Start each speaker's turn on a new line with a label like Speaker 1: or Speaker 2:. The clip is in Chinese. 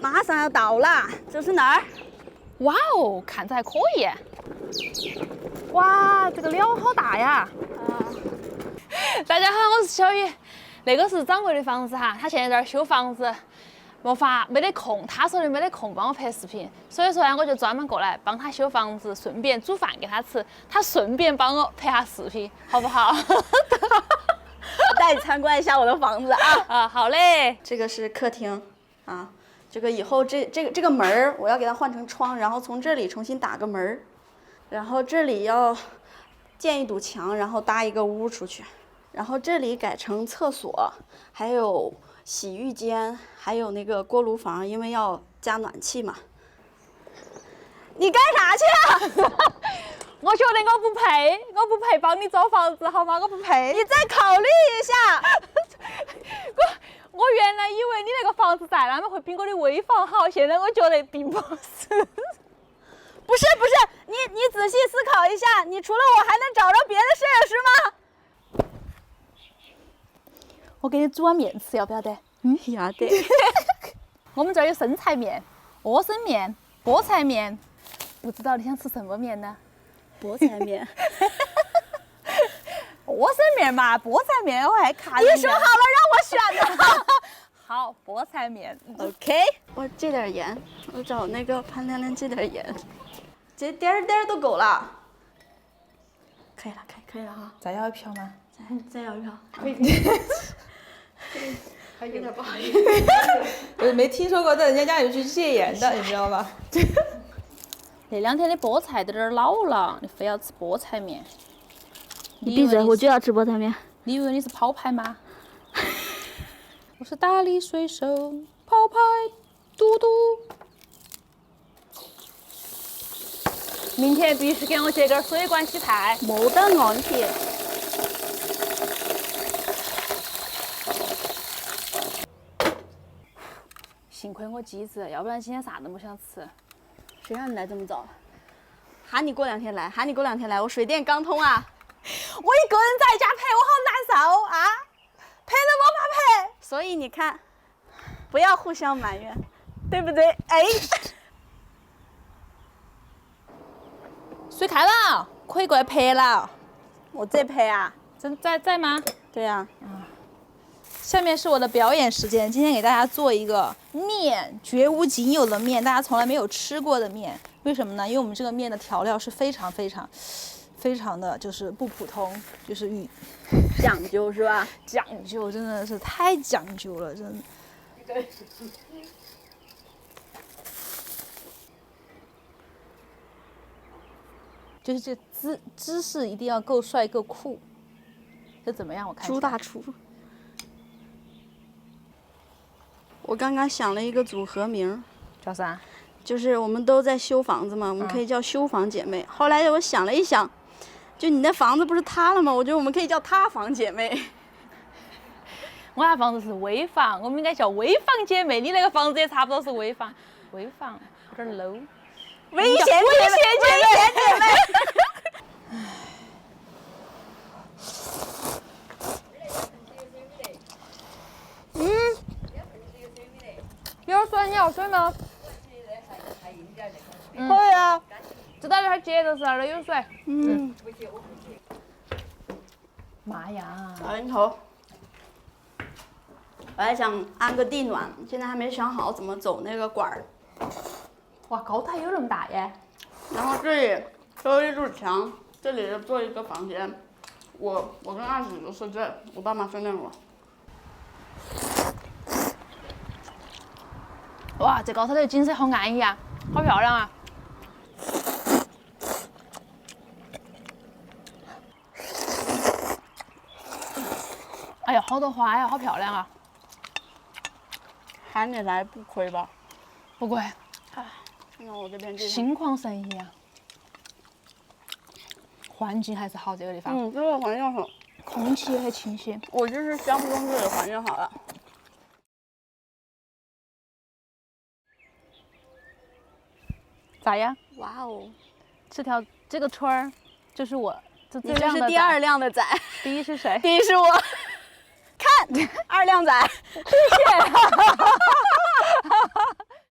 Speaker 1: 马上要到了，这是哪儿？
Speaker 2: 哇哦，看着还可以。哇，这个鸟好大呀！大家好，我是小雨。那个是掌柜的房子哈，他现在在这儿修房子，没得空，他说的没得空帮我拍视频，所以说呢，我就专门过来帮他修房子，顺便煮饭给他吃，他顺便帮我拍下视频，好不好？
Speaker 1: 带你参观一下我的房子啊！
Speaker 2: 啊，好嘞。
Speaker 1: 这个是客厅啊，这个以后这个门儿我要给它换成窗，然后从这里重新打个门儿，然后这里要建一堵墙，然后搭一个屋出去，然后这里改成厕所，还有洗浴间，还有那个锅炉房，因为要加暖气嘛。你干啥去啊？
Speaker 2: 我觉得我不配帮你造房子，好吗？我不配。
Speaker 1: 你再考虑一下。
Speaker 2: 我原来以为你那个房子在那边会比我的危房好，现在我觉得并不是。
Speaker 1: 不是，你仔细思考一下，你除了我还能找着别的摄影师吗？
Speaker 2: 我给你煮碗面吃，要不要得？
Speaker 1: 要得。
Speaker 2: 我们这儿有生菜面、莴笋面、菠菜面，不知道你想吃什么面呢？
Speaker 1: 菠菜面。
Speaker 2: 莴笋面嘛，菠菜面我还看。
Speaker 1: 你说好了让我选的。
Speaker 2: 好，菠菜面。
Speaker 1: OK。我这点盐，我找那个潘亮亮这点盐，这点儿都够了。可以了，可以了哈。
Speaker 2: 再要一瓢吗？
Speaker 1: 再要一瓢。
Speaker 3: 可以。还有点不好意思。
Speaker 4: 没听说过在人家家里去戒盐的，你知道吧？
Speaker 2: 那两天的菠菜都有点老了，你非要吃菠菜面？
Speaker 1: 你闭嘴，我就要吃菠菜面。
Speaker 2: 你以为你是跑牌吗？我是大力水手，跑牌，嘟嘟。明天必须给我接根水管洗菜。
Speaker 1: 没得问题。
Speaker 2: 幸亏我机智，要不然今天啥都没想吃。
Speaker 1: 谁让你来这么早？喊你过2天来，我水电刚通啊。
Speaker 2: 我一个人在家陪，我好难受啊！陪都没法陪。
Speaker 1: 所以你看，不要互相埋怨，对不对？哎，
Speaker 2: 水开了，可以过来拍了。
Speaker 1: 我在拍啊。
Speaker 2: 真在吗？
Speaker 1: 对呀。
Speaker 2: 下面是我的表演时间，今天给大家做一个面，绝无仅有的面，大家从来没有吃过的面。为什么呢？因为我们这个面的调料是非常的，就是不普通，就是
Speaker 1: 讲究是吧？
Speaker 2: 讲究，真的是太讲究了，真的。就是这姿势一定要够帅够酷。这怎么样？我看一下。
Speaker 1: 朱大厨。我刚刚想了一个组合名，
Speaker 2: 叫啥？
Speaker 1: 就是我们都在修房子嘛，我们可以叫修房姐妹。后来我想了一想，就你那房子不是塌了吗？我觉得我们可以叫塌房姐妹。
Speaker 2: 我那房子是危房，我们应该叫危房姐妹。你那个房子也差不多是危房，危房有点 low。
Speaker 1: 危险姐妹。
Speaker 2: 有水，你要水吗？
Speaker 1: 可以啊。
Speaker 2: 知道这儿接着是那儿有水。妈呀！
Speaker 1: 老人头。我还想安个地暖，现在还没想好怎么走那个管儿。
Speaker 2: 哇，高台有那么大耶！
Speaker 1: 然后这里有一堵墙，这里做一个房间。我跟二婶都是这，我爸妈训练我。
Speaker 2: 哇，这高头的景色好安逸啊，好漂亮啊！哎呀，好多花呀，好漂亮啊！
Speaker 1: 喊你来不亏吧？
Speaker 2: 不贵，
Speaker 1: 看看我这边这
Speaker 2: 心旷神怡啊！环境还是好，这个地方。
Speaker 1: 这个环境好，
Speaker 2: 空气也很清新。
Speaker 1: 我就是相中这里环境好了。
Speaker 2: 咋样？
Speaker 1: 哇哦！
Speaker 2: 这个村儿，就是我这
Speaker 1: 你
Speaker 2: 最靓的
Speaker 1: 这是第2靓的仔，
Speaker 2: 第一是谁？
Speaker 1: 第一是我。看，2靓仔，
Speaker 2: 谢谢。